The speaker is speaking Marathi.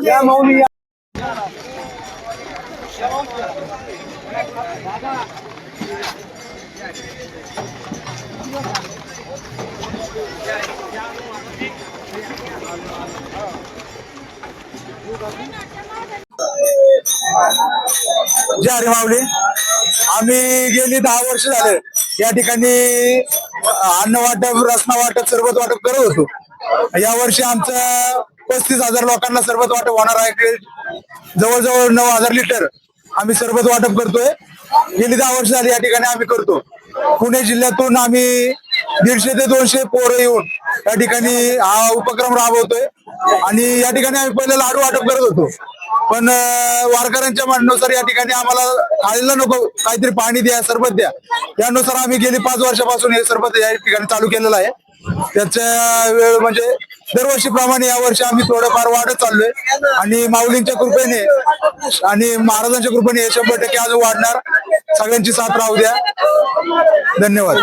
या मौली या. जय हरी माऊली. आम्ही गेली 10 वर्ष झाले या ठिकाणी अन्न वाटप, रसना वाटप, सरबत वाटप करत होतो. या वर्षी आमचं 35,000 लोकांना सरबत वाटप होणार आहे. जवळजवळ 9,000 लिटर आम्ही सरबत वाटप करतोय. गेली 10 वर्ष झाली या ठिकाणी आम्ही करतो. पुणे जिल्ह्यातून आम्ही 150 ते 200 पोरं येऊन या ठिकाणी हा उपक्रम राबवतोय. आणि या ठिकाणी आम्ही पहिले लाडू वाटप करत होतो, पण वारकऱ्यांच्या म्हणण्यानुसार या ठिकाणी आम्हाला खायला नको, काहीतरी पाणी द्या, सरबत द्या. यानुसार आम्ही गेली 5 वर्षापासून हे सरबत या ठिकाणी चालू केलेलं आहे. त्याच्या वेळ म्हणजे दरवर्षीप्रमाणे या वर्षी आम्ही थोडंफार वाढत चाललोय आणि माऊलींच्या कृपेने आणि महाराजांच्या कृपेने हे 100% अजून वाढणार. सगळ्यांची साथ राहू द्या. धन्यवाद.